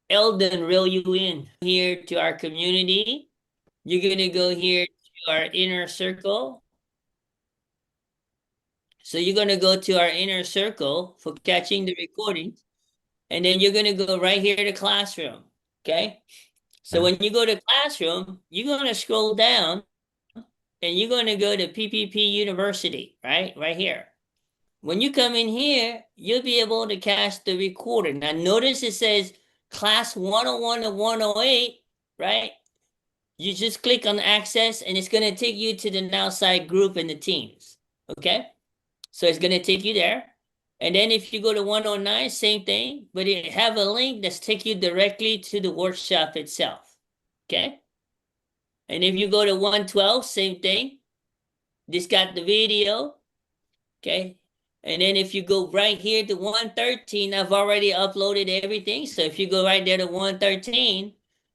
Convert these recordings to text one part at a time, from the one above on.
Eldon reel you in here to our community. You're going to go here to our inner circle. So you're going to go to our inner circle for catching the recording. And then you're going to go right here to classroom. Okay. So when you go to classroom, you're going to scroll down and you're going to go to PPP University, right? Right here. When you come in here, you'll be able to catch the recording. Now notice it says class 101 to 108, right? You just click on access and it's going to take you to the now side group and the teams. Okay. So it's going to take you there. And then if you go to 109, same thing, but it have a link that's take you directly to the workshop itself. Okay. And if you go to 112, same thing. This got the video. Okay. And then if you go right here to 113, I've already uploaded everything. So if you go right there to 113,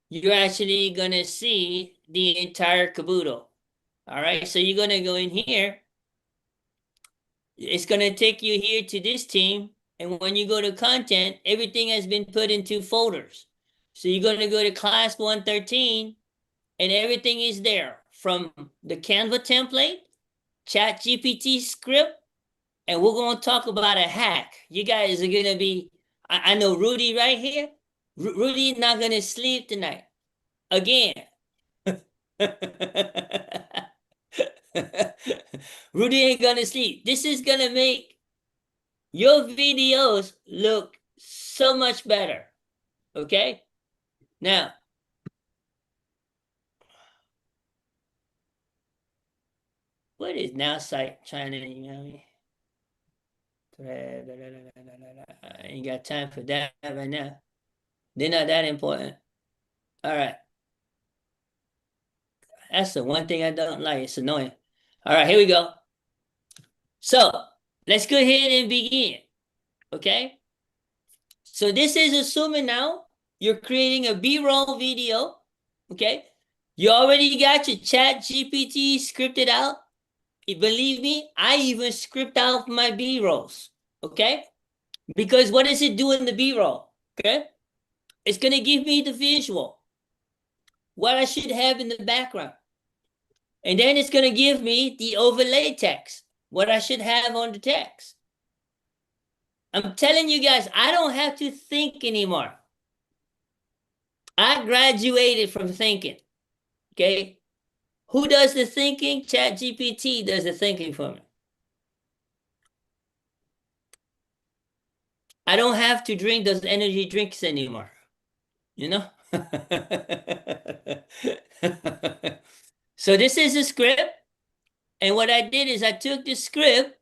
you're actually going to see the entire caboodle. All right. So you're going to go in here. It's going to take you here to this team. And when you go to content, everything has been put into folders. So you're going to go to class 113 and everything is there from the Canva template, ChatGPT script, and we're going to talk about a hack. You guys are going to be, I know Rudy right here. Rudy's not going to sleep tonight. Again. Rudy ain't going to sleep. This is going to make your videos look so much better. Okay? Now, what is now site trying to, you know? I ain't got time for that right now. They're not that important. All right. That's the one thing I don't like. It's annoying. All right, here we go. So let's go ahead and begin. Okay. So this is assuming now you're creating a B-roll video. Okay. You already got your ChatGPT scripted out. Believe me, I even script out my B-rolls. Okay. Because what does it do in the B-roll? Okay. It's going to give me the visual, what I should have in the background. And then it's going to give me the overlay text, what I should have on the text. I'm telling you guys, I don't have to think anymore. I graduated from thinking. Okay. Who does the thinking? ChatGPT does the thinking for me. I don't have to drink those energy drinks anymore. You know? So this is a script. And what I did is I took the script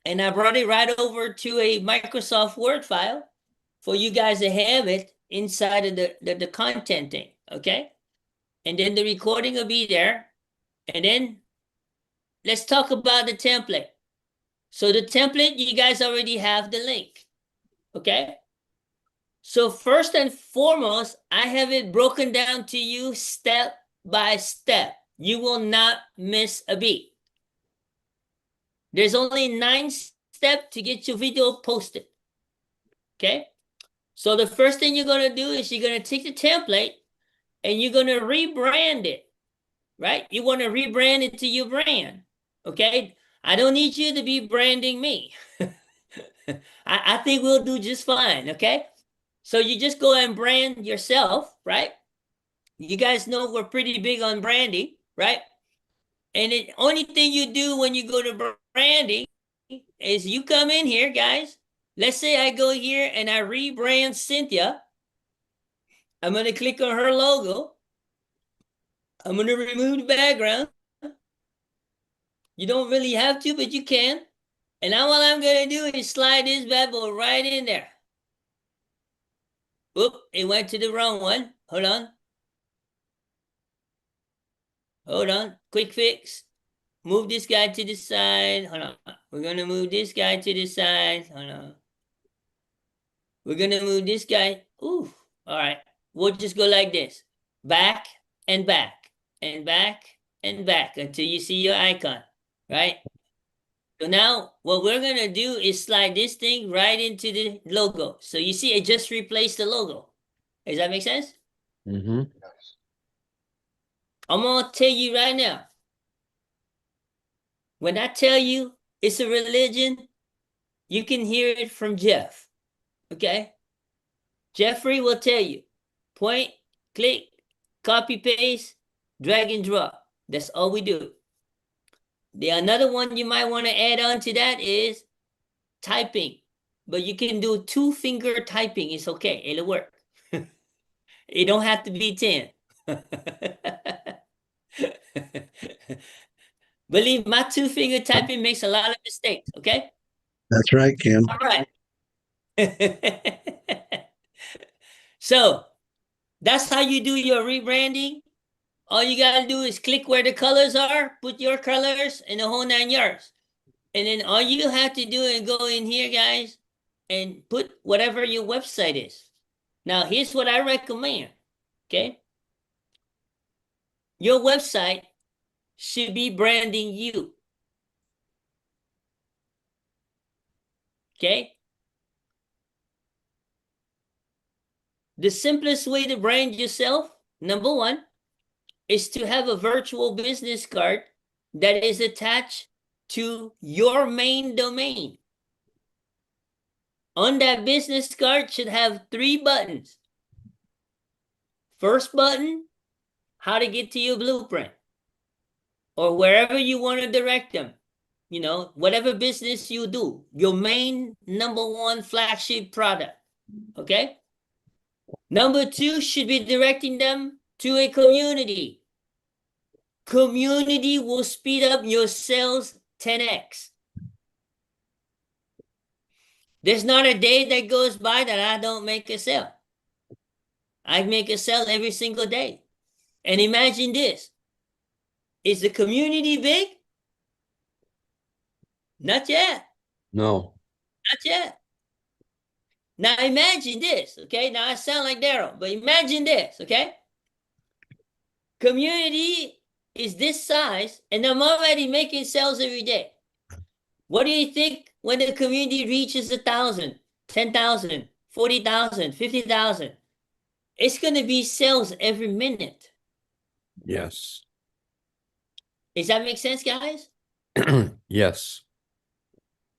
and I brought it right over to a Microsoft Word file for you guys to have it inside of the content thing, okay? And then the recording will be there. And then let's talk about the template. So the template, you guys already have the link, okay? So first and foremost, I have it broken down to you step by step. You will not miss a beat. There's only 9 steps to get your video posted. Okay? So the first thing you're going to do is you're going to take the template and you're going to rebrand it. Right? You want to rebrand it to your brand. Okay? I don't need you to be branding me. I think we'll do just fine. Okay? So you just go and brand yourself, right? You guys know we're pretty big on branding, right? And the only thing you do when you go to branding is you come in here, guys. Let's say I go here and I rebrand Cynthia. I'm going to click on her logo. I'm going to remove the background. You don't really have to, but you can. And now what I'm going to do is slide this bad boy right in there. Oop, it went to the wrong one. Hold on. Hold on. Quick fix. Move this guy to the side. Hold on. We're going to move this guy to the side. Hold on. We're going to move this guy. Ooh. All right. We'll just go like this. Back and back and back and back until you see your icon, right? So now what we're gonna do is slide this thing right into the logo. So you see, it just replaced the logo. Does that make sense? Mm-hmm. I'm gonna tell you right now. When I tell you it's a religion, you can hear it from Jeff. Okay? Jeffrey will tell you. Point, click, copy, paste, drag and drop. That's all we do. The another one you might want to add on to that is typing. But you can do 2-finger typing. It's okay. It'll work. It don't have to be 10. Believe my 2-finger typing makes a lot of mistakes, okay? That's right, Kim. All right. So that's how you do your rebranding. All you gotta do is click where the colors are, put your colors and the whole 9 yards. And then all you have to do is go in here, guys, and put whatever your website is. Now, here's what I recommend, okay? Your website should be branding you, okay? The simplest way to brand yourself, number one, is to have a virtual business card that is attached to your main domain. On that business card should have 3 buttons. First button, how to get to your blueprint, or wherever you want to direct them. You know, whatever business you do, your main number 1 flagship product. Okay? Number 2 should be directing them to a community. Community will speed up your sales 10x. There's not a day that goes by that I don't make a sale. I make a sale every single day. And imagine this. Is the community big? Not yet. No. Not yet. Now imagine this, okay? Now I sound like Daryl, but imagine this, okay? Community is this size, and I'm already making sales every day. What do you think when the community reaches 1,000, 10,000, 40,000, 50,000? It's going to be sales every minute. Yes. Does that make sense, guys? Yes.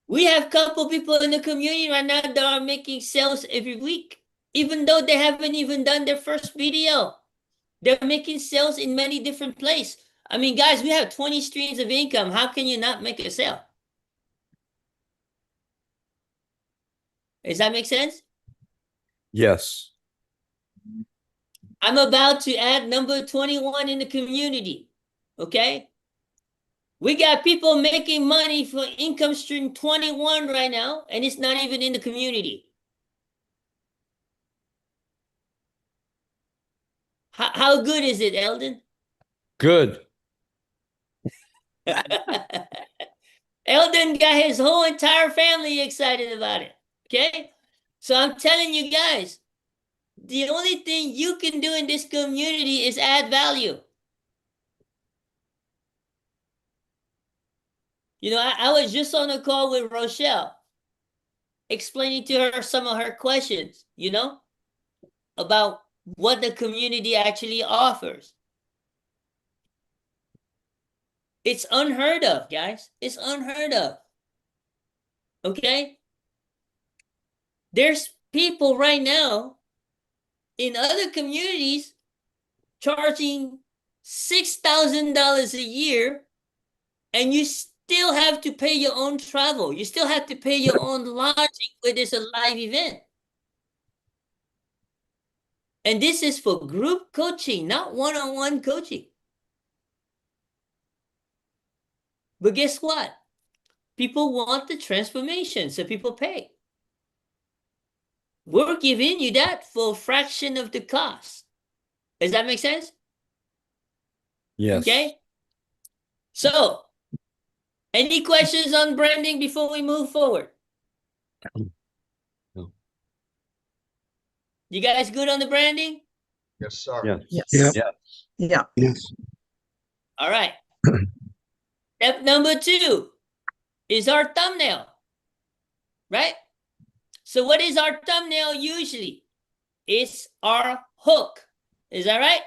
We have a couple people in the community right now that are making sales every week, even though they haven't even done their first video. They're making sales in many different places. I mean, guys, we have 20 streams of income. How can you not make a sale? Does that make sense? Yes. I'm about to add number 21 in the community. Okay? We got people making money for income stream 21 right now, and it's not even in the community. How good is it, Eldon? Good. Eldon got his whole entire family excited about it. Okay? So I'm telling you guys, the only thing you can do in this community is add value. You know, I was just on a call with Rochelle, explaining to her some of her questions, you know, about what the community actually offers. It's unheard of, guys. It's unheard of. Okay? There's people right now in other communities charging $6,000 a year, and you still have to pay your own travel. You still have to pay your own lodging when there's a live event. And this is for group coaching, not one-on-one coaching. But guess what? People want the transformation, so people pay. We're giving you that for a fraction of the cost. Does that make sense? Yes. Okay. So, any questions on branding before we move forward? No. You guys good on the branding? Yes, sir. Yes. Yep. Yes. Yeah. Yes. All right. Step number 2. is our thumbnail, right? So what is our thumbnail usually? It's our hook. Is that right?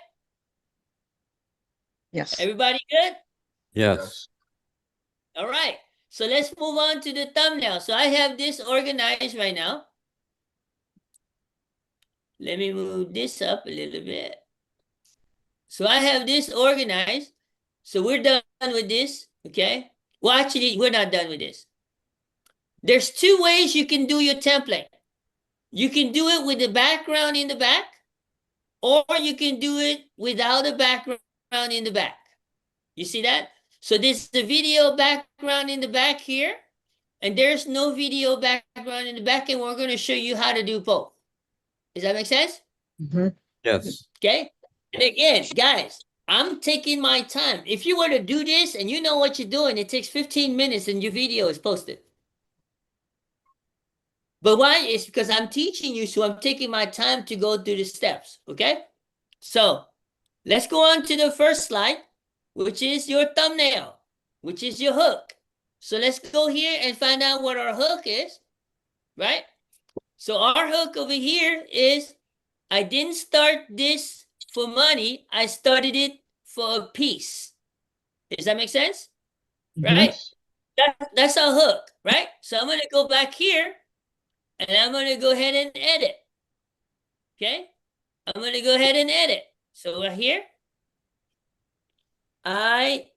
Yes. Everybody good? Yes. All right. So let's move on to the thumbnail. So I have this organized right now. Let me move this up a little bit. So I have this organized. So we're done with this, okay? Well, actually, we're not done with this. There's two ways you can do your template. You can do it with the background in the back, or you can do it without a background in the back. You see that? So this is the video background in the back here, and there's no video background in the back, and we're going to show you how to do both. Does that make sense? Mhm. Yes. Okay. And again, guys, I'm taking my time. If you were to do this and you know what you're doing, it takes 15 minutes and your video is posted. But why? It's because I'm teaching you, so I'm taking my time to go through the steps. Okay. So let's go on to the first slide, which is your thumbnail, which is your hook. So let's go here and find out what our hook is, right? So our hook over here is, I didn't start this for money. I started it for a piece. Does that make sense? Right? That's our hook, right? So I'm going to go back here and I'm going to go ahead and edit. Okay? I'm going to go ahead and edit. So right here, I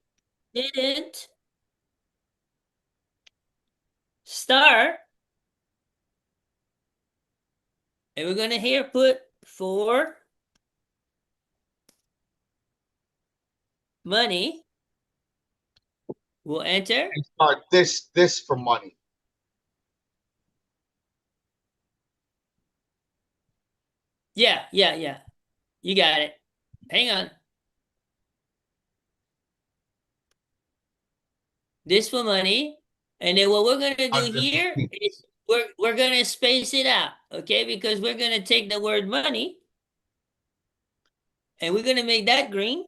didn't start, and we're going to here put for money. We'll enter. And start this for money. Yeah. You got it. Hang on. This for money. And then what we're going to do here is we're going to space it out, okay? Because we're going to take the word money and we're going to make that green.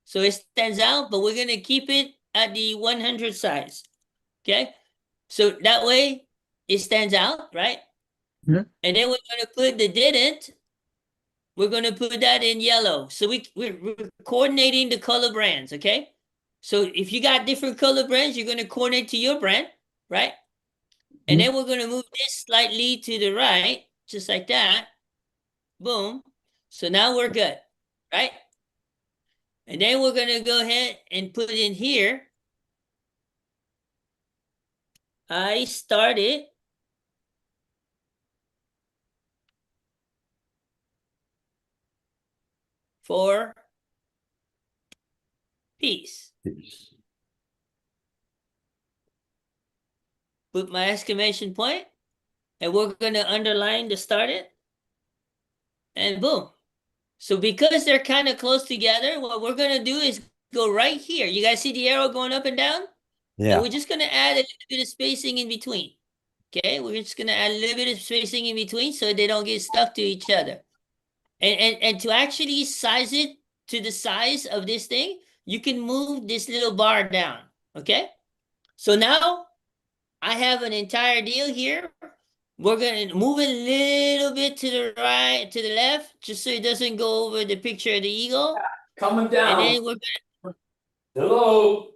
So it stands out, but we're going to keep it at the 100 size, okay? So that way it stands out, right? Mhm. And then we're going to put the didn't. We're going to put that in yellow. So we're coordinating the color brands, okay? So if you got different color brands, you're going to coordinate to your brand, right? And then we're going to move this slightly to the right, just like that. Boom. So now we're good, right? And then we're going to go ahead and put in here. I started for peace. Put my exclamation point, and we're going to underline the started. And boom. So because they're kind of close together, what we're going to do is go right here. You guys see the arrow going up and down? And Yeah. we're just going to add a little bit of spacing in between. Okay, we're just going to add a little bit of spacing in between so they don't get stuck to each other. And to actually size it to the size of this thing, you can move this little bar down. Okay, so now I have an entire deal here. We're going to move a little bit to the right, to the left, just so it doesn't go over the picture of the eagle. Coming And down. then we're gonna, Hello.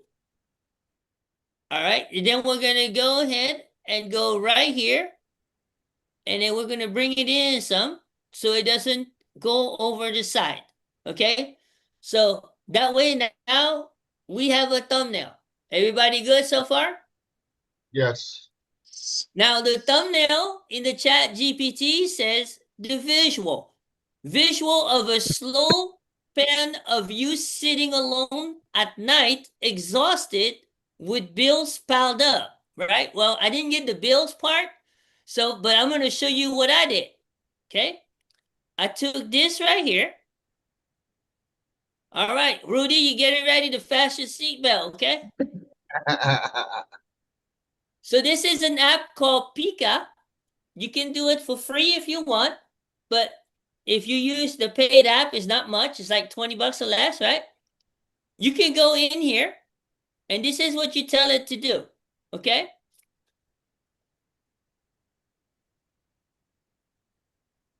all right, and then we're going to go ahead and go right here. And then we're going to bring it in some so it doesn't go over the side. Okay, so that way now we have a thumbnail. Everybody good so far? Yes. Now the thumbnail in the chat GPT says the visual of a slow pan of you sitting alone at night, exhausted with bills piled up, right? Well, I didn't get the bills part, so, but I'm going to show you what I did. Okay. I took this right here. All right, Rudy, you get it ready to fasten your seatbelt, okay? So this is an app called Pika. You can do it for free if you want, but if you use the paid app, it's not much. It's like 20 bucks or less, right? You can go in here And this is what you tell it to do, okay?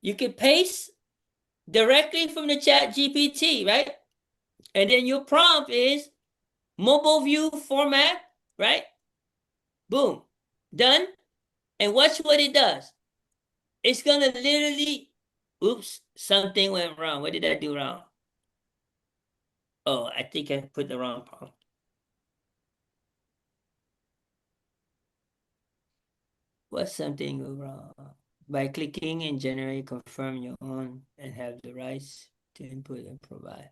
You can paste directly from the chat GPT, right? And then your prompt is mobile view format, right? Boom, done. And watch what it does. It's gonna literally, oops, something went wrong. What did I do wrong? Oh, I think I put the wrong prompt. What's something go wrong? By clicking and generate, confirm your own and have the rights to input and provide.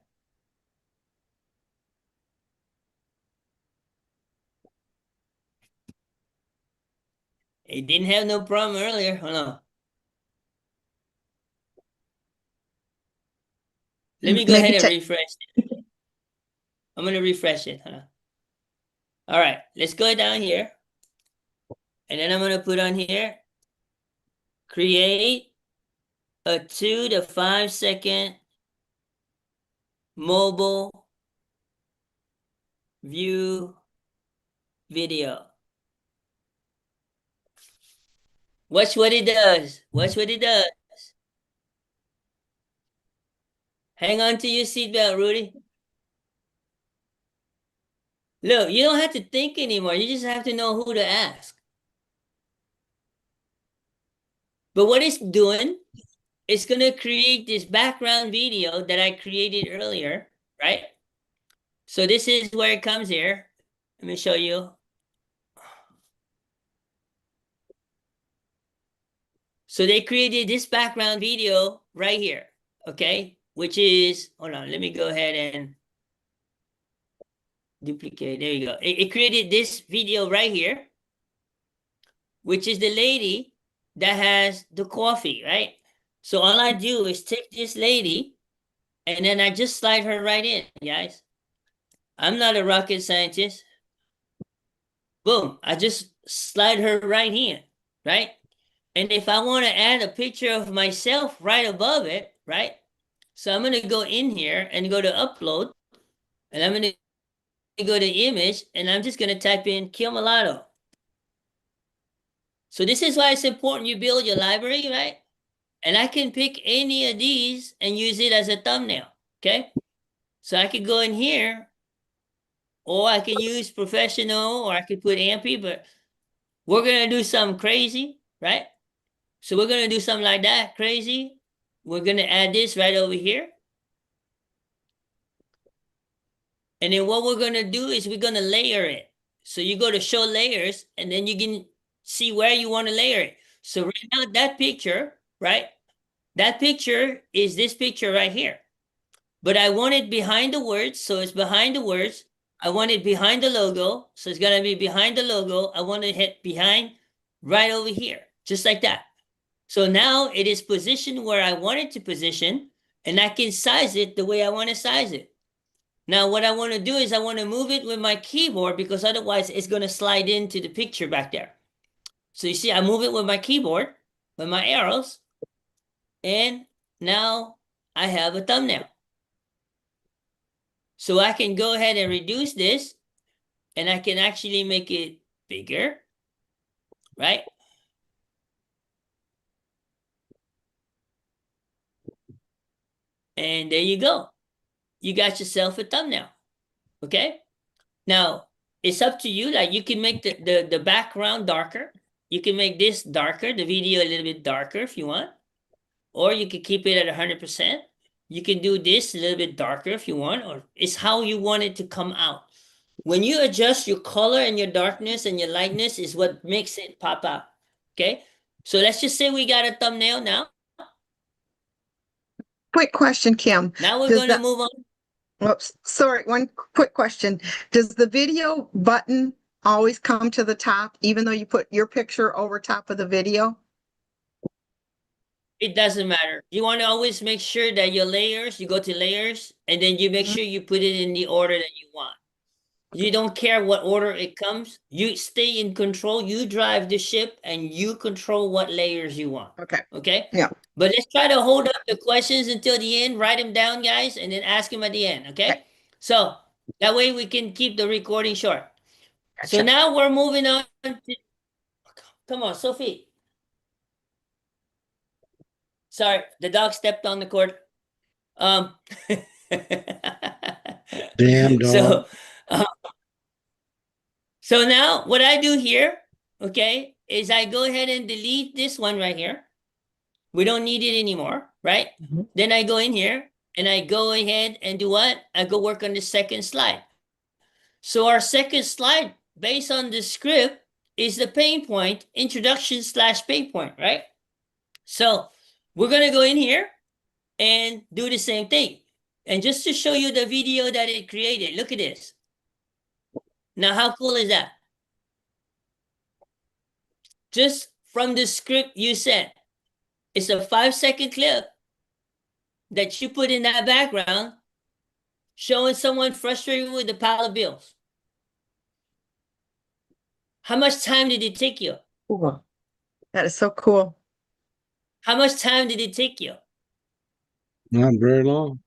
It didn't have no problem earlier. Hold on. Let me go ahead and refresh it. I'm gonna refresh it. Hold on. All right, let's go down here. And then I'm gonna put on here, create a 2 to 5 second mobile view video. Watch what it does. Watch what it does. Hang on to your seatbelt, Rudy. Look, you don't have to think anymore. You just have to know who to ask. But what it's doing, it's going to create this background video that I created earlier, right? So this is where it comes here. Let me show you. So they created this background video right here, okay? Which is, hold on, let me go ahead and duplicate. There you go. It created this video right here, which is the lady that has the coffee, right? So all I do is take this lady and then I just slide her right in, guys. I'm not a rocket scientist. Boom, I just slide her right in, right? And if I want to add a picture of myself right above it, right? So I'm going to go in here and go to upload, and I'm going to go to image, and I'm just going to type in Kill Mulatto. So this is why it's important you build your library, right? And I can pick any of these and use it as a thumbnail, okay? So I could go in here, or I can use professional, or I could put ampy, but we're going to do something crazy, right? So we're going to do something like that, crazy. We're going to add this right over here. And then what we're going to do is we're going to layer it. So you go to show layers, and then you can see where you want to layer it. So right now, that picture, right? That picture is this picture right here. But I want it behind the words, so it's behind the words. I want it behind the logo, so it's going to be behind the logo. I want to hit behind right over here, just like that. So now it is positioned where I want it to position, and I can size it the way I want to size it. Now, what I want to do is I want to move it with my keyboard, because otherwise it's going to slide into the picture back there. So you see, I move it with my keyboard, with my arrows, and now I have a thumbnail. So I can go ahead and reduce this, and I can actually make it bigger, right? And there you go. You got yourself a thumbnail, okay? Now, it's up to you. Like, you can make the background darker. You can make this darker, the video a little bit darker if you want. Or you can keep it at 100%. You can do this a little bit darker if you want, or it's how you want it to come out. When you adjust your color and your darkness and your lightness is what makes it pop out, okay? So let's just say we got a thumbnail now. Quick question, Kim. Now we're Does going to that- move on. Whoops, sorry, one quick question. Does the video button always come to the top, even though you put your picture over top of the video? It doesn't matter. You want to always make sure that your layers, you go to layers, and then you make sure you put it in the order that you want. You don't care what order it comes. You stay in control. You drive the ship, and you control what layers you want. Okay. Okay? Yeah. But let's try to hold up the questions until the end. Write them down, guys, and then ask them at the end. Okay? Okay. So that way we can keep the recording short. So Gotcha. now we're moving on to, come on, Sophie. Sorry, the dog stepped on the cord. Um, Damn dog. so, uh, so now what I do here, okay, is I go ahead and delete this one right here. We don't need it anymore, right? Mhm. Then I go in here and I go ahead and do what? I go work on the second slide. So our second slide, based on the script, is the pain point, introduction / pain point, right? So we're gonna go in here and do the same thing. And just to show you the video that it created, look at this. Now, how cool is that? Just from the script you sent. It's a 5-second clip that you put in that background showing someone frustrated with the pile of bills. How much time did it take you? Cool. That is so cool. How much time did it take you? Not very long.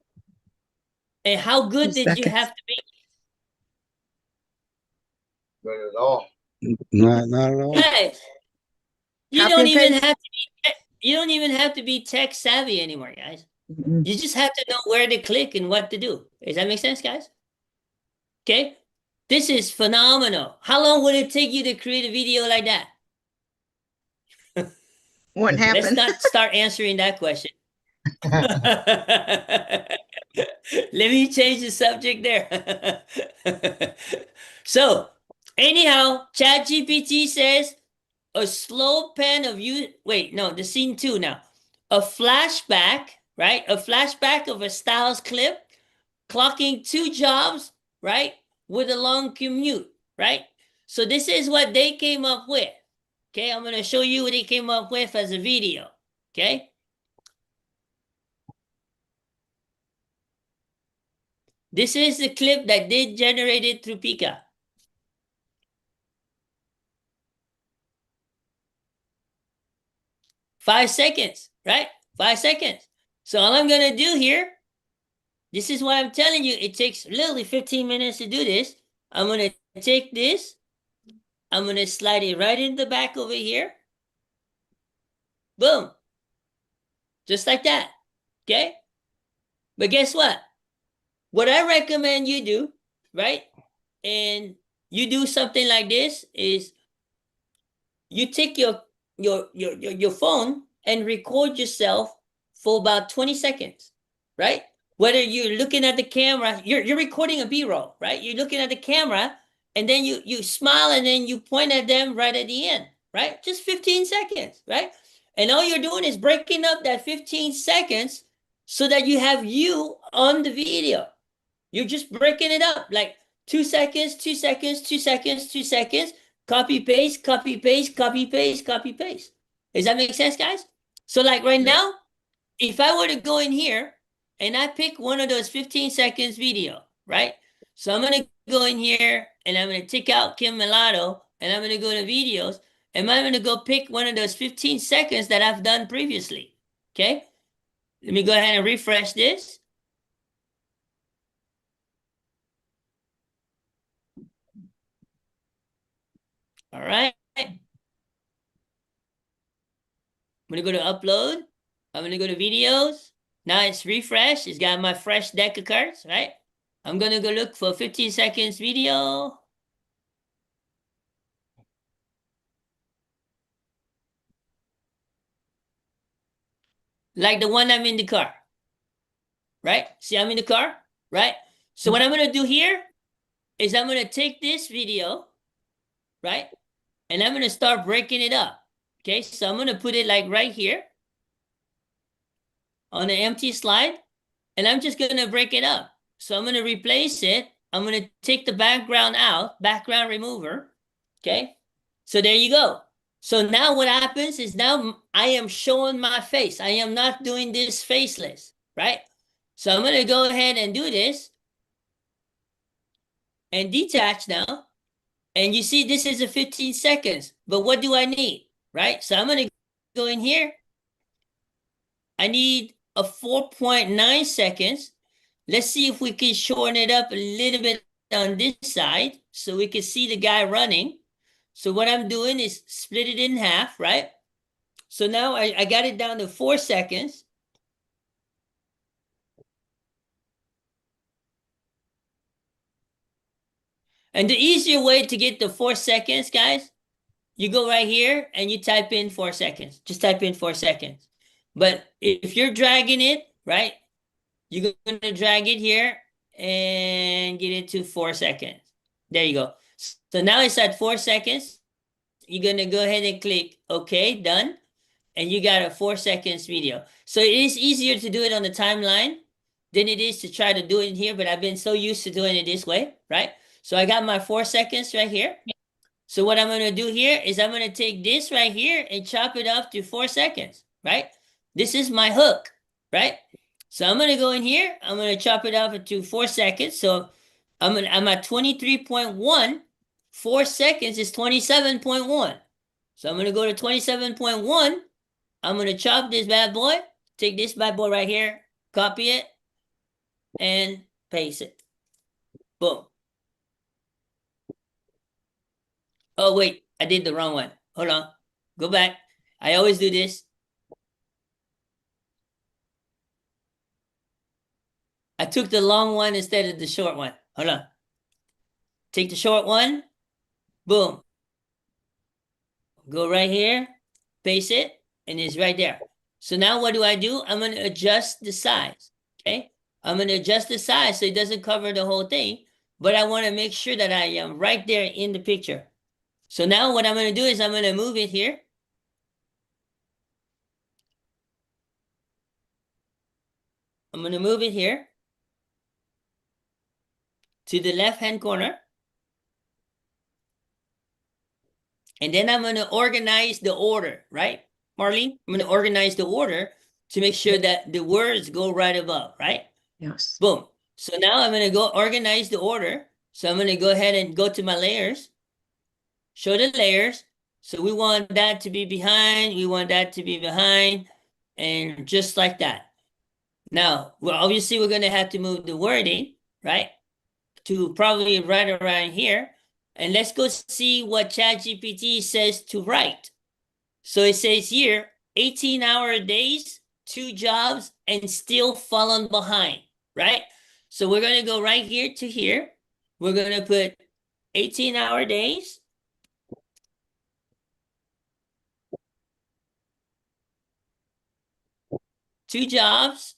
And how good 2 did you seconds. have to be? Not at all. Not at all. Guys, you Copy don't and even paste. have to be you don't even have to be tech savvy anymore, guys. Mhm. You just have to know where to click and what to do. Does that make sense, guys? Okay. This is phenomenal. How long would it take you to create a video like that? Wouldn't Let's happen. not start answering that question. Let me change the subject there. So, anyhow, ChatGPT says a slow pan of you. Wait, no, the scene 2 now. A flashback, right? A flashback of a Styles clip, clocking 2 jobs, right? With a long commute, right? So this is what they came up with. Okay, I'm going to show you what they came up with as a video. Okay. This is the clip that they generated through Pika. 5 seconds, right? 5 seconds. So all I'm going to do here, this is what I'm telling you. It takes literally 15 minutes to do this. I'm going to take this. I'm going to slide it right in the back over here. Boom. Just like that. Okay. But guess what? What I recommend you do, right? And you do something like this is you take your phone and record yourself for about 20 seconds, right? Whether you're looking at the camera, you're recording a B-roll, right? You're looking at the camera and then you smile and then you point at them right at the end, right? Just 15 seconds, right? And all you're doing is breaking up that 15 seconds so that you have you on the video. You're just breaking it up like 2 seconds, 2 seconds, 2 seconds, 2 seconds, copy, paste, copy, paste, copy, paste, copy, paste. Does that make sense, guys? So like right Yeah. now, if I were to go in here and I pick one of those 15 seconds video, right? So I'm going to go in here and I'm going to take out Kim Milano and I'm going to go to videos and I'm going to go pick one of those 15 seconds that I've done previously. Okay. Let me go ahead and refresh this. All right. I'm going to go to upload. I'm going to go to videos. Now it's refresh. It's got my fresh deck of cards, right? I'm going to go look for 15 seconds video. Like the one I'm in the car, right? See, I'm in the car, right? So what I'm going to do here is I'm going to take this video, right? And I'm going to start breaking it up. Okay, so I'm going to put it like right here on an empty slide. And I'm just going to break it up. So I'm going to replace it. I'm going to take the background out, background remover. Okay. So there you go. So now what happens is now I am showing my face. I am not doing this faceless, right? So I'm going to go ahead and do this and detach now. And you see, this is a 15 seconds, but what do I need, right? So I'm going to go in here. I need a 4.9 seconds. Let's see if we can shorten it up a little bit on this side. so we can see the guy running. So what I'm doing is split it in half, right? So now I got it down to 4 seconds. And the easier way to get the 4 seconds, guys, you go right here and you type in 4 seconds. Just type in 4 seconds. But if you're dragging it, right, you're going to drag it here and get it to 4 seconds. There you go. So now it's at 4 seconds. You're going to go ahead and click OK, done. And you got a 4 seconds video. So it is easier to do it on the timeline than it is to try to do it here, but I've been so used to doing it this way, right? So I got my 4 seconds right here. So what I'm going to do here is I'm going to take this right here and chop it up to 4 seconds, right? This is my hook, right? So I'm going to go in here. I'm going to chop it up to 4 seconds. So I'm at 23.1. 4 seconds is 27.1. So I'm going to go to 27.1. I'm going to chop this bad boy, take this bad boy right here, copy it, and paste it. Boom. Oh, wait, I did the wrong one. Hold on. Go back. I always do this. I took the long one instead of the short one. Hold on. Take the short one. Boom. Go right here, paste it, and it's right there. So now what do? I'm going to adjust the size, okay? I'm going to adjust the size so it doesn't cover the whole thing, but I want to make sure that I am right there in the picture. So now what I'm going to do is I'm going to move it here. I'm going to move it here to the left-hand corner. And then I'm going to organize the order, right, Marlene? I'm going to organize the order to make sure that the words go right above, right? Yes. Boom. So now I'm going to go organize the order. So I'm going to go ahead and go to my layers, show the layers. So we want that to be behind. We want that to be behind. And just like that. Now, well, obviously, we're going to have to move the wording, right, to probably right around here. And let's go see what ChatGPT says to write. So it says here, 18-hour days, 2 jobs, and still falling behind, right? So we're going to go right here to here. We're going to put 18-hour days. Two jobs.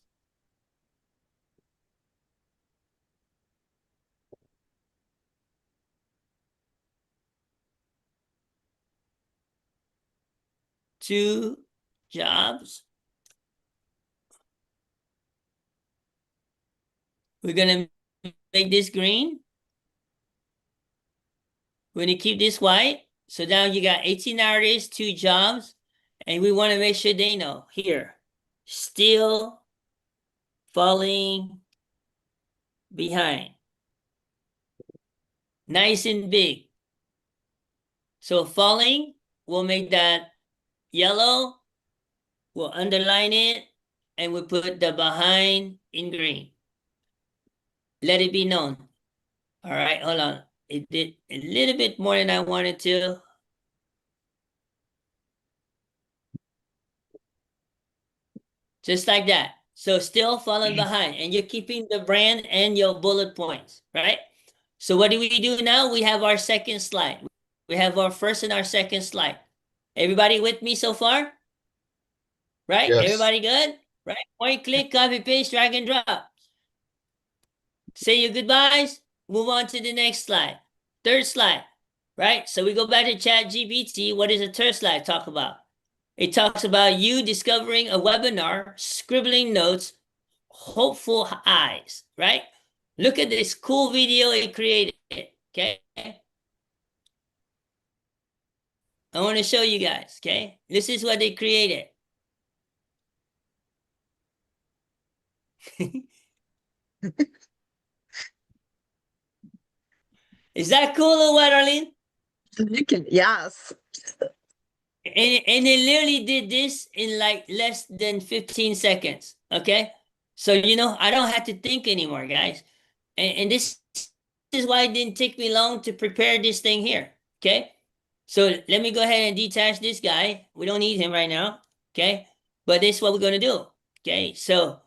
Two jobs. We're going to make this green. We're going to keep this white. So now you got 18-hour days, 2 jobs. And we want to make sure they know here. Still falling behind. Nice and big. So falling, we'll make that yellow. We'll underline it. And we'll put the behind in green. Let it be known. All right, hold on. It did a little bit more than I wanted to. Just like that. So still falling behind. And you're keeping the brand and your bullet points, right? So what do we do now? We have our second slide. We have our first and our second slide. Everybody with me so far? Right? Yes. Everybody good? Right? Point, click, copy, paste, drag and drop. Say your goodbyes. Move on to the next slide. Third slide. Right? So we go back to ChatGPT. What does the third slide talk about? It talks about you discovering a webinar, scribbling notes, hopeful eyes, right? Look at this cool video it created, okay? I want to show you guys, okay? This is what they created. Is that cool or what, Arlene? Yes. And they literally did this in like less than 15 seconds, okay? So, I don't have to think anymore, guys. And this is why it didn't take me long to prepare this thing here, okay? So let me go ahead and detach this guy. We don't need him right now, okay? But this is what we're gonna do, okay? So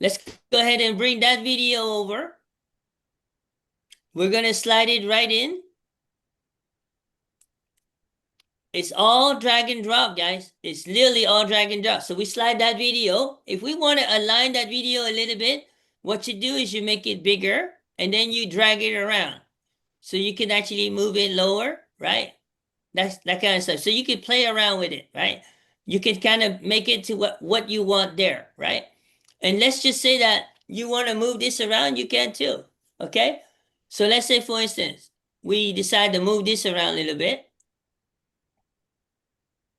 let's go ahead and bring that video over. We're gonna slide it right in. It's all drag and drop, guys. It's literally all drag and drop. So we slide that video. If we want to align that video a little bit, what you do is you make it bigger and then you drag it around. So you can actually move it lower, right? That's that kind of stuff. So you can play around with it, right? You can kind of make it to what you want there, right? And let's just say that you want to move this around, you can too, okay? So let's say, for instance, we decide to move this around a little bit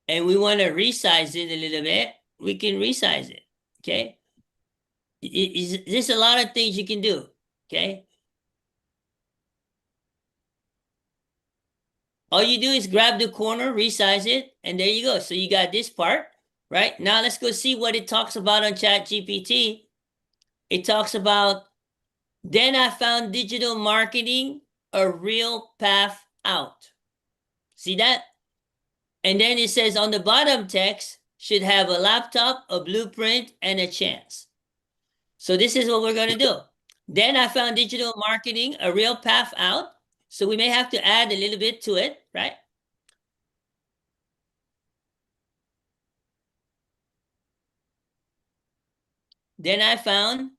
and we want to resize it a little bit, we can resize it, okay? There's a lot of things you can do, okay? All you do is grab the corner, resize it, and there you go. So you got this part, right? Now let's go see what it talks about on ChatGPT. It talks about, then I found digital marketing a real path out. See that? And then it says on the bottom text, should have a laptop, a blueprint, and a chance. So this is what we're going to do. Then I found digital marketing a real path out. So we may have to add a little bit to it, right? Then I found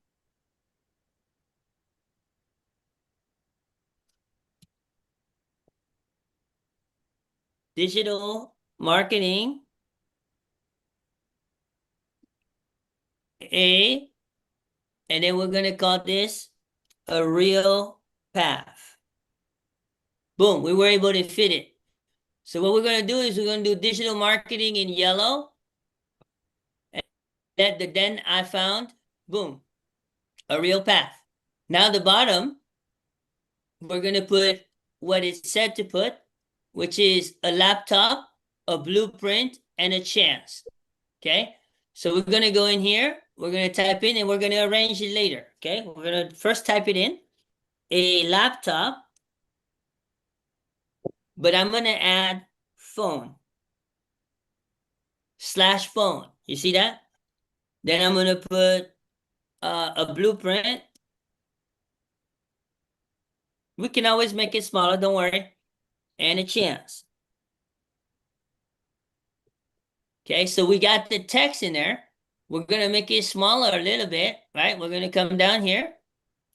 digital marketing A, and then we're going to call this a real path. Boom, we were able to fit it. So what we're going to do is we're going to do digital marketing in yellow. And then I found, boom, a real path. Now the bottom, we're going to put what it said to put, which is a laptop, a blueprint, and a chance. Okay? So we're going to go in here, we're going to type in, and we're going to arrange it later. Okay? We're going to first type it in, a laptop, but I'm going to add phone, /phone. You see that? Then I'm going to put a blueprint. We can always make it smaller, don't worry. And a chance. Okay, so we got the text in there. We're going to make it smaller a little bit, right? We're going to come down here.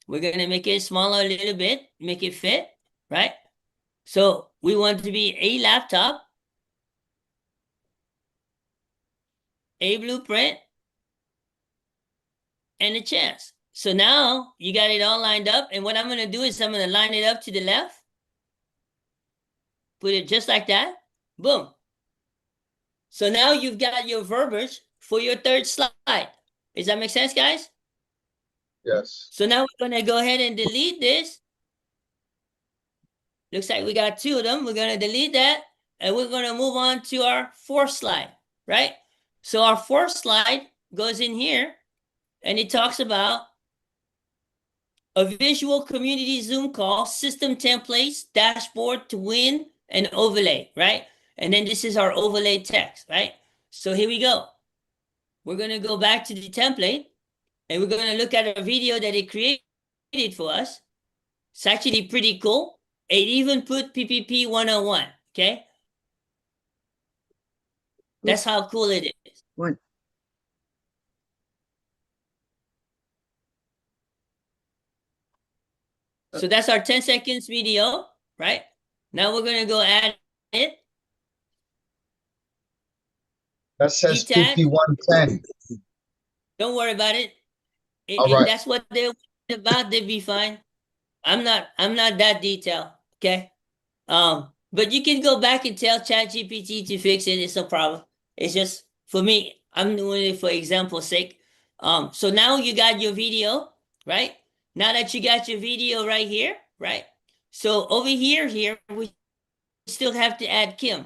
We're going to make it smaller a little bit, make it fit, right? So we want it to be a laptop, a blueprint, and a chance. So now you got it all lined up. And what I'm going to do is I'm going to line it up to the left. Put it just like that. Boom. So now you've got your verbiage for your third slide. Does that make sense, guys? Yes. So now we're going to go ahead and delete this. Looks like we got two of them. We're going to delete that. And we're going to move on to our fourth slide, right? So our fourth slide goes in here. And it talks about a visual community Zoom call, system templates, dashboard to win, and overlay, right? And then this is our overlay text, right? So here we go. We're going to go back to the template and we're going to look at a video that it created for us. It's actually pretty cool. It even put PPP101, okay? That's how cool it is. One. So that's our 10 seconds video, right? Now we're going to go add it. That says Detach. PP110. Don't worry about it. All right. That's what they're about. They'll be fine. I'm not that detailed. Okay. But you can go back and tell ChatGPT to fix it. It's no problem. It's just for me, I'm doing it for example's sake. So now you got your video, right? Now that you got your video right here, right? So over here, we still have to add Kim,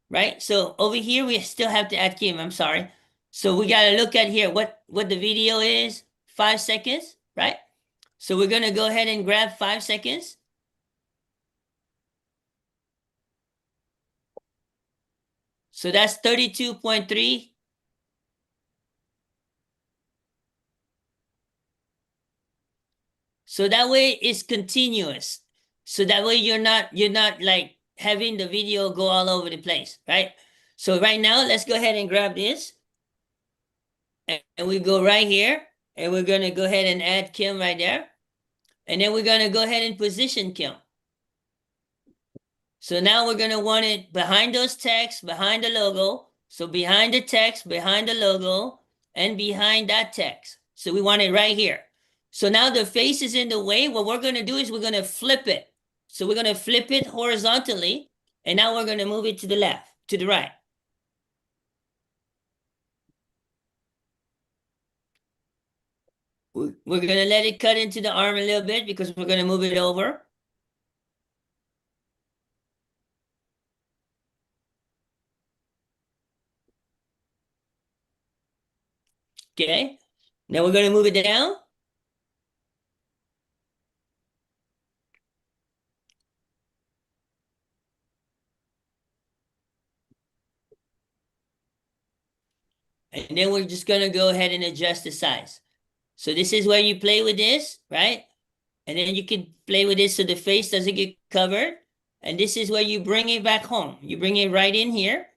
right? So over here, we still have to add Kim. I'm sorry. So we got to look at here what the video is, 5 seconds, right? So we're going to go ahead and grab 5 seconds. So that's 32.3. So that way it's continuous. So that way you're not like having the video go all over the place, right? So right now, let's go ahead and grab this. And we go right here. And we're gonna go ahead and add Kim right there. And then we're gonna go ahead and position Kim. So now we're gonna want it behind those texts, behind the logo. So behind the text, behind the logo, and behind that text. So we want it right here. So now the face is in the way. What we're gonna do is we're gonna flip it. So we're gonna flip it horizontally, and now we're gonna move it to the left, to the right. We're gonna let it cut into the arm a little bit because we're gonna move it over. Okay, now we're gonna move it down. And then we're just gonna go ahead and adjust the size. So this is where you play with this, right? And then you can play with this so the face doesn't get covered. And this is where you bring it back home. You bring it right in here.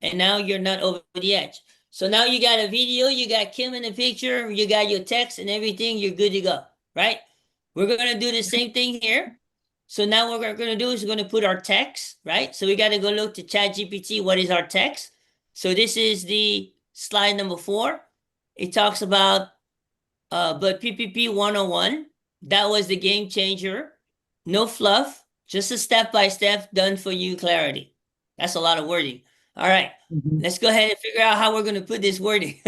And now you're not over the edge. So now you got a video, you got Kim in the picture, you got your text and everything, you're good to go, right? We're gonna do the same thing here. So now what we're gonna do is we're gonna put our text, right? So we gotta go look to ChatGPT, what is our text? So this is the slide number 4. It talks about, but PPP 101, that was the game changer. No fluff, just a step-by-step done for you clarity. That's a lot of wording. All right, let's go ahead and figure out how we're going to put this wording.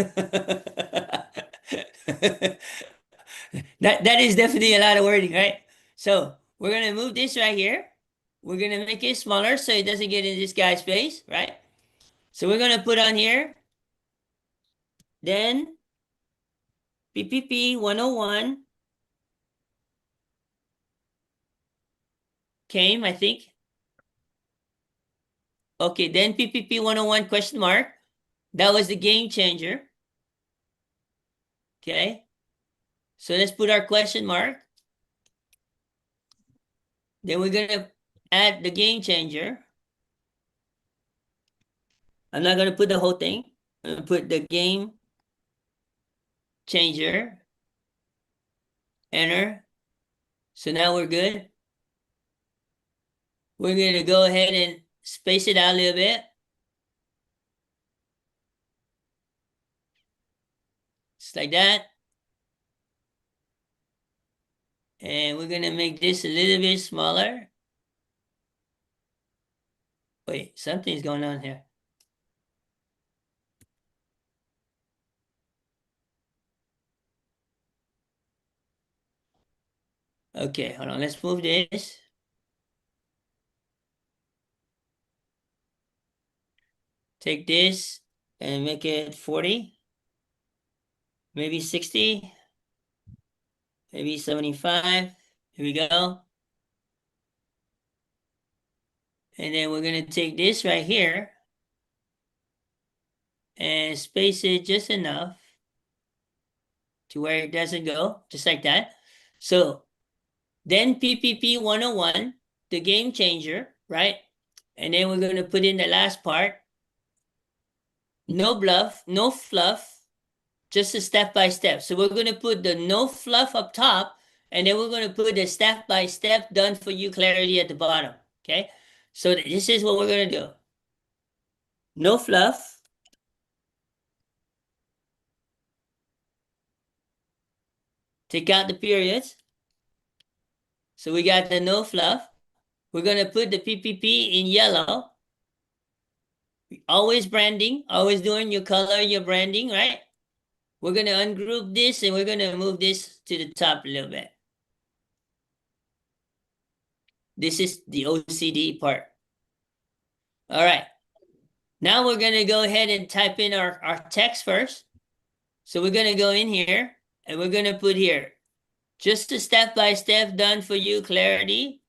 That is definitely a lot of wording, right? So we're going to move this right here. We're going to make it smaller so it doesn't get in this guy's face, right? So we're going to put on here, then PPP 101 came, I think. Okay, then PPP 101 question mark. That was the game changer. Okay. So let's put our question mark. Then we're going to add the game changer. I'm not going to put the whole thing. I'm going to put the game changer. Enter. So now we're good. We're going to go ahead and space it out a little bit. Just like that. And we're going to make this a little bit smaller. Wait, something's going on here. Okay, hold on. Let's move this. Take this and make it 40. Maybe 60. Maybe 75. Here we go. And then we're going to take this right here and space it just enough to where it doesn't go, just like that. So then PPP 101, the game changer, right? And then we're going to put in the last part. No bluff, no fluff, just a step-by-step. So we're going to put the no fluff up top, and then we're going to put the step-by-step done for you clarity at the bottom, okay? So this is what we're going to do. No fluff. Take out the periods. So we got the no fluff. We're going to put the PPP in yellow. Always branding, always doing your color, your branding, right? We're going to ungroup this and we're going to move this to the top a little bit. This is the OCD part. All right. Now we're going to go ahead and type in our text first. So we're going to go in here and we're going to put here, just a step-by-step done for you, clarity.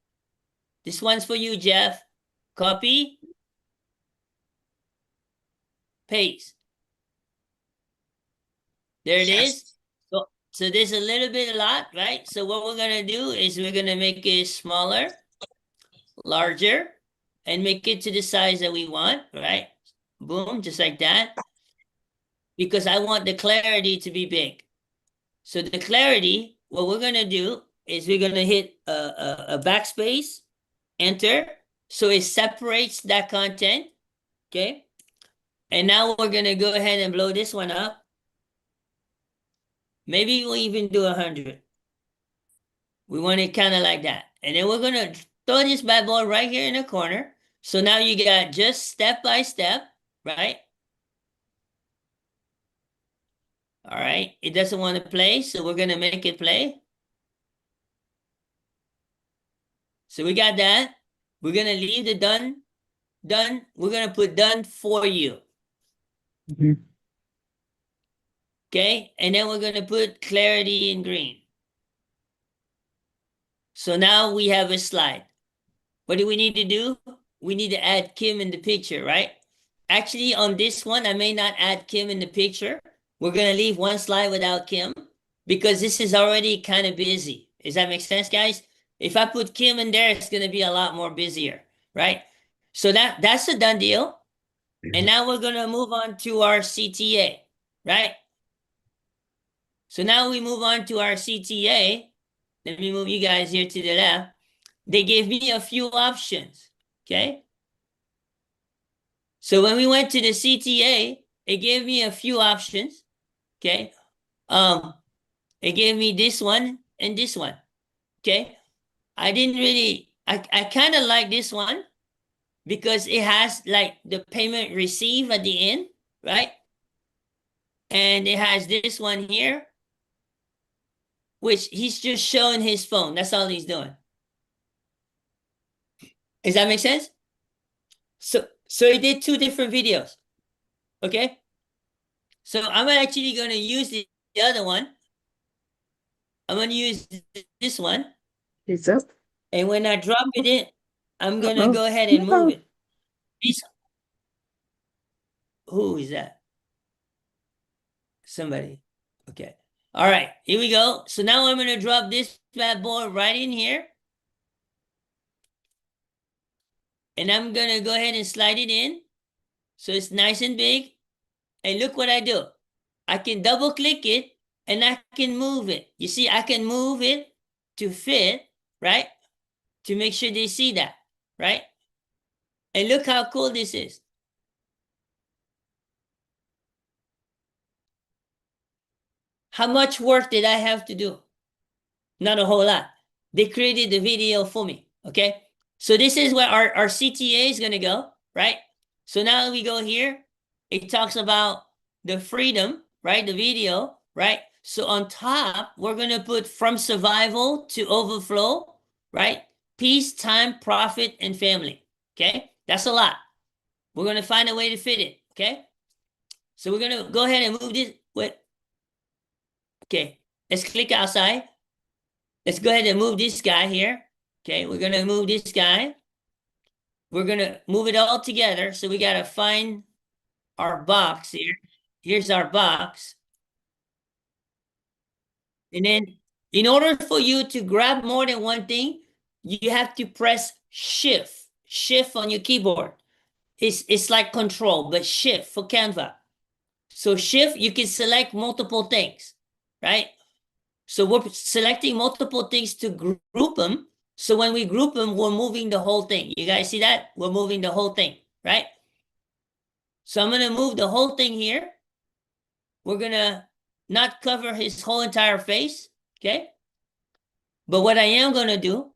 This one's for you, Jeff. Copy. paste. There it is. So there's a little bit a lot, right? So what we're gonna do is we're gonna make it smaller, larger, and make it to the size that we want, right? Boom, just like that. Because I want the clarity to be big. So the clarity, what we're gonna do is we're gonna hit a backspace, enter, so it separates that content, okay? And now we're gonna go ahead and blow this one up. Maybe we'll even do 100. We want it kind of like that. And then we're gonna throw this bad boy right here in the corner. So now you got just step by step, right? All right, it doesn't want to play, so we're gonna make it play. So we got that. We're gonna leave the done. We're gonna put done for you. Mhm. Okay, and then we're gonna put clarity in green. So now we have a slide. What do we need to do? We need to add Kim in the picture, right? Actually, on this one, I may not add Kim in the picture. We're gonna leave one slide without Kim because this is already kind of busy. Does that make sense, guys? If I put Kim in there, it's gonna be a lot more busier, right? So that's a done deal. And now we're gonna move on to our CTA, right? So now we move on to our CTA. Let me move you guys here to the left. They gave me a few options, okay? So when we went to the CTA, it gave me a few options, okay? It gave me this one and this one, okay? I kind of like this one because it has like the payment receive at the end, right? And it has this one here, which he's just showing his phone. That's all he's doing. Does that make sense? So he did two different videos, okay? So I'm actually going to use the other one. I'm going to use this one. He's up. And when I drop it in, I'm going to go ahead and move it. Who is that? Somebody. Okay. All right, here we go. So now I'm going to drop this bad boy right in here. And I'm going to go ahead and slide it in. So it's nice and big. And look what I do. I can double click it and I can move it. You see, I can move it to fit, right? To make sure they see that, right? And look how cool this is. How much work did I have to do? Not a whole lot. They created the video for me, okay? So this is where our CTA is gonna go, right? So now we go here. It talks about the freedom, right? The video, right? So on top, we're gonna put from survival to overflow, right? Peace, time, profit, and family, okay? That's a lot. We're gonna find a way to fit it, okay? So we're gonna go ahead and move this. Wait. Okay, let's click outside. Let's go ahead and move this guy here. Okay, we're gonna move this guy. We're gonna move it all together. So we gotta find our box here. Here's our box. And then in order for you to grab more than one thing, you have to press shift on your keyboard. It's like control, but shift for Canva. So shift, you can select multiple things, right? So we're selecting multiple things to group them. So when we group them, we're moving the whole thing. You guys see that? We're moving the whole thing, right? So I'm going to move the whole thing here. We're going to not cover his whole entire face, okay? But what I am going to do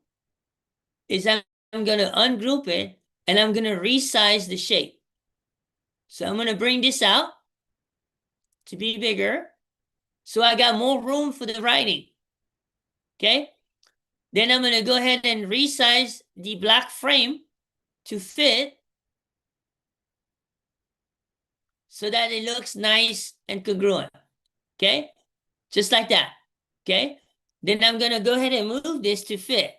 is I'm going to ungroup it and I'm going to resize the shape. So I'm going to bring this out to be bigger. So I got more room for the writing, okay? Then I'm going to go ahead and resize the black frame to fit so that it looks nice and congruent, okay? Just like that, okay? Then I'm going to go ahead and move this to fit.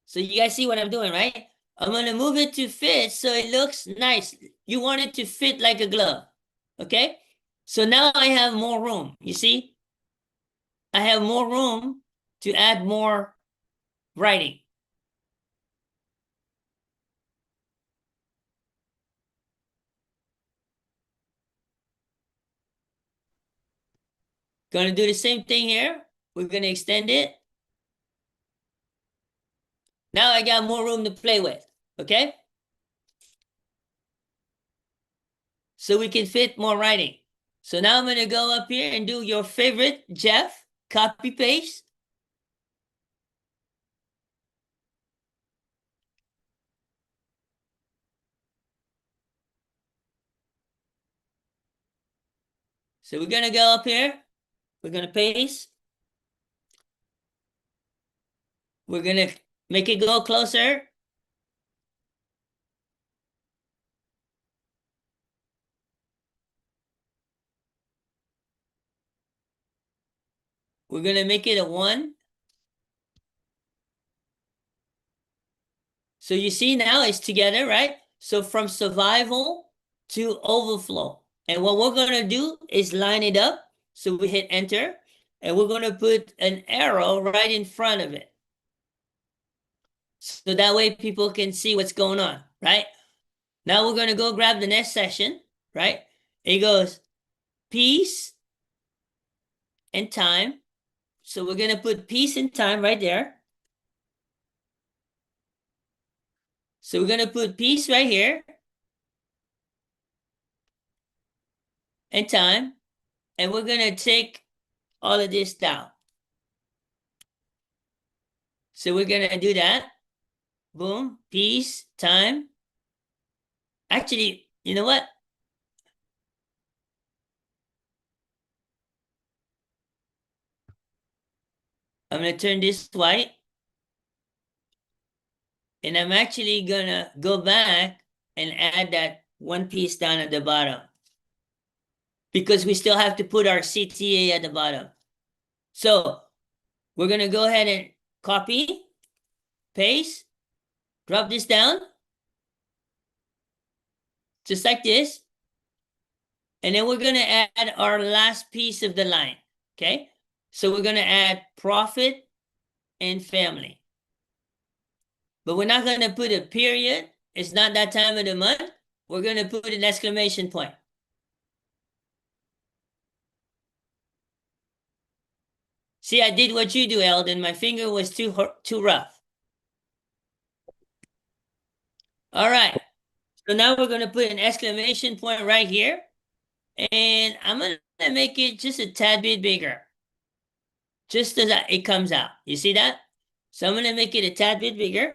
So you guys see what I'm doing, right? I'm gonna move it to fit so it looks nice. You want it to fit like a glove, okay? So now I have more room, you see? I have more room to add more writing. Gonna do the same thing here. We're gonna extend it. Now I got more room to play with, okay? So we can fit more writing. So now I'm gonna go up here and do your favorite, Jeff, copy paste. So we're gonna go up here. We're gonna paste. We're gonna make it go closer. We're gonna make it a 1. So you see now it's together, right? So from survival to overflow. And what we're gonna do is line it up. So we hit enter and we're gonna put an arrow right in front of it. So that way people can see what's going on, right? Now we're gonna go grab the next session, right? It goes peace and time. So we're gonna put peace and time right there. So we're gonna put peace right here and time, and we're gonna take all of this down. So we're gonna do that. Boom, peace, time. Actually, you know what? I'm gonna turn this white. And I'm actually gonna go back and add that one piece down at the bottom. Because we still have to put our CTA at the bottom. So we're gonna go ahead and copy, paste, drop this down. Just like this. And then we're gonna add our last piece of the line, okay? So we're gonna add profit and family. But we're not gonna put a period. It's not that time of the month. We're gonna put an exclamation point. See, I did what you do, Eldon. My finger was too rough. All right. So now we're gonna put an exclamation point right here. And I'm gonna make it just a tad bit bigger. Just as it comes out. You see that? So I'm gonna make it a tad bit bigger.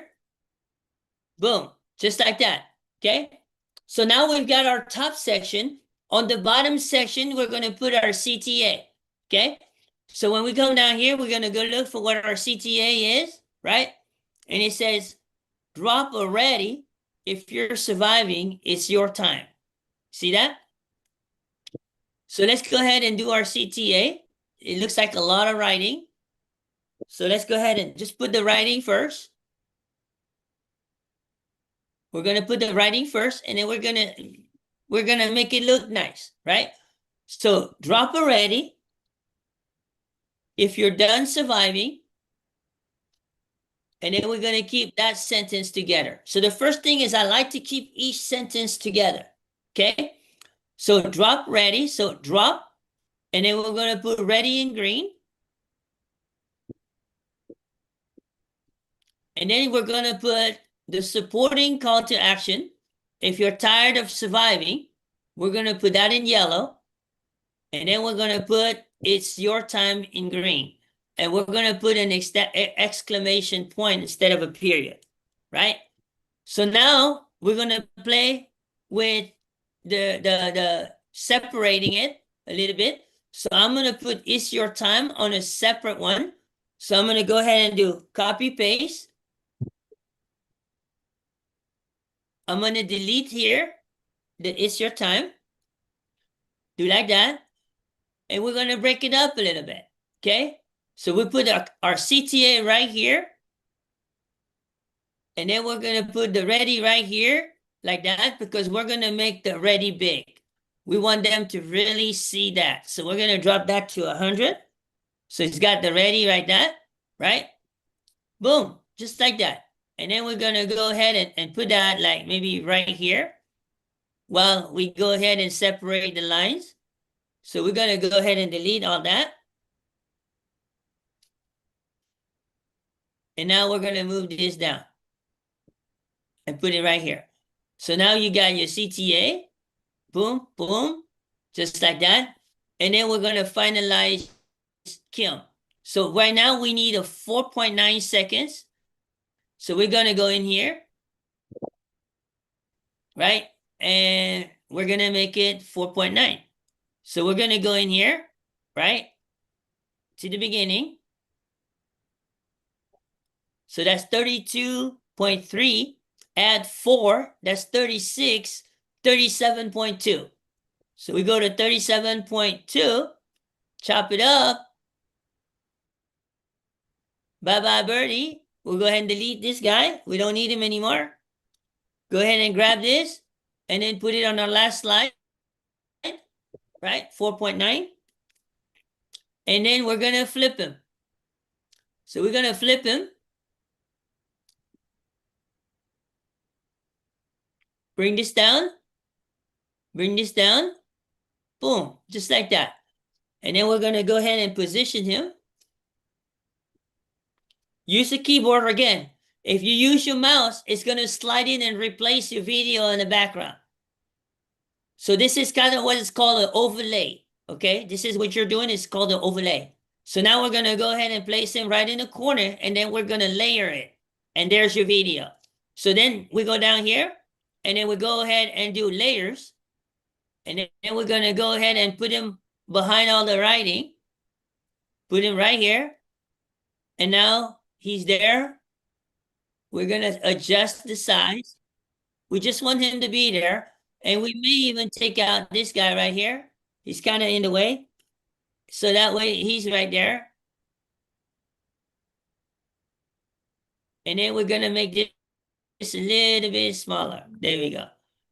Boom, just like that, okay? So now we've got our top section. On the bottom section, we're gonna put our CTA, okay? So when we come down here, we're gonna go look for what our CTA is, right? And it says, drop already. If you're surviving, it's your time. See that? So let's go ahead and do our CTA. It looks like a lot of writing. So let's go ahead and just put the writing first. We're gonna put the writing first, and then we're gonna make it look nice, right? So drop already. If you're done surviving, and then we're gonna keep that sentence together. So the first thing is I like to keep each sentence together, okay? So drop ready, so drop, and then we're gonna put ready in green. And then we're gonna put the supporting call to action. If you're tired of surviving, we're gonna put that in yellow. And then we're gonna put it's your time in green. And we're gonna put an exclamation point instead of a period, right? So now we're gonna play with the separating it a little bit. So I'm gonna put it's your time on a separate one. So I'm gonna go ahead and do copy paste. I'm gonna delete here the it's your time. Do like that. And we're gonna break it up a little bit, okay? So we put our CTA right here. And then we're gonna put the ready right here, like that, because we're gonna make the ready big. We want them to really see that. So we're gonna drop that to 100. So it's got the ready like that, right? Boom, just like that. And then we're gonna go ahead and put that like maybe right here. While we go ahead and separate the lines. So we're gonna go ahead and delete all that. And now we're gonna move this down and put it right here. So now you got your CTA, boom, boom, just like that. And then we're gonna finalize Kim. So right now we need a 4.9 seconds. So we're gonna go in here, right? And we're gonna make it 4.9. So we're gonna go in here, right? To the beginning. So that's 32.3. Add 4, that's 36, 37.2. So we go to 37.2, chop it up. Bye-bye, birdie. We'll go ahead and delete this guy. We don't need him anymore. Go ahead and grab this and then put it on our last slide, right? 4.9. And then we're going to flip him. So we're going to flip him. Bring this down. Bring this down. Boom, just like that. And then we're going to go ahead and position him. Use the keyboard again. If you use your mouse, it's going to slide in and replace your video in the background. So this is kind of what is called an overlay. Okay, this is what you're doing. It's called an overlay. So now we're going to go ahead and place him right in the corner, and then we're going to layer it. And there's your video. So then we go down here, and then we go ahead and do layers. And then we're going to go ahead and put him behind all the writing. Put him right here. And now he's there. We're going to adjust the size. We just want him to be there. And we may even take out this guy right here. He's kind of in the way. So that way he's right there. And then we're going to make this a little bit smaller. There we go.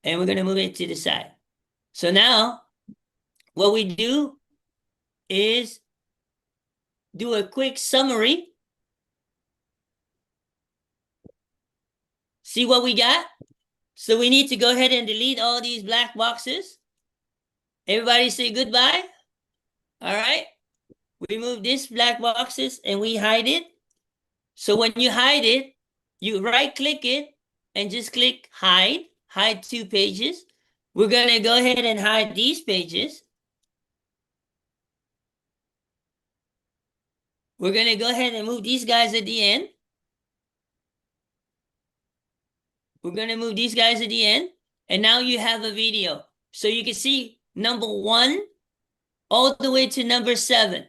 And we're going to move it to the side. So now what we do is do a quick summary. See what we got? So we need to go ahead and delete all these black boxes. Everybody say goodbye. All right. We move these black boxes and we hide it. So when you hide it, you right click it and just click hide, hide 2 pages. We're going to go ahead and hide these pages. We're going to go ahead and move these guys at the end. We're going to move these guys at the end. And now you have a video. So you can see number 1 all the way to number 7.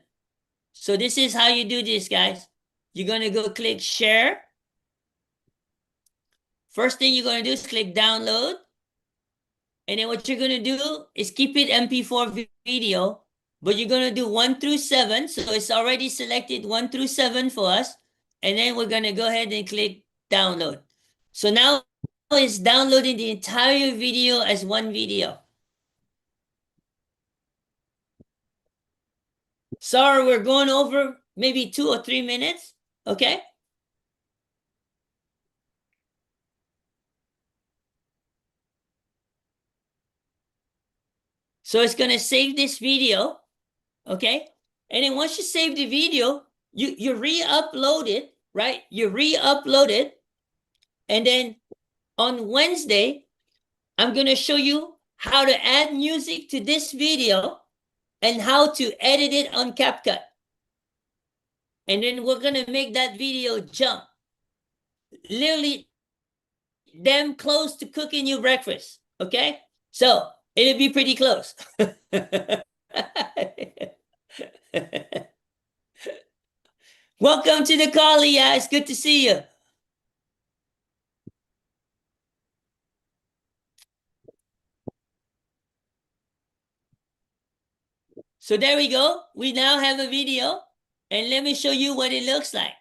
So this is how you do this, guys. You're going to go click share. First thing you're going to do is click download. And then what you're going to do is keep it MP4 video, but you're going to do 1 through 7. So it's already selected 1 through 7 for us. And then we're going to go ahead and click download. So now it's downloading the entire video as one video. Sorry, we're going over maybe 2 or 3 minutes. Okay. So it's going to save this video. Okay. And then once you save the video, you re-upload it, right? You re-upload it. And then on Wednesday, I'm going to show you how to add music to this video and how to edit it on CapCut. And then we're going to make that video jump. Literally damn close to cooking you breakfast. Okay? So it'll be pretty close. Welcome to the call, Leah. It's good to see you. So there we go. We now have a video. And let me show you what it looks like.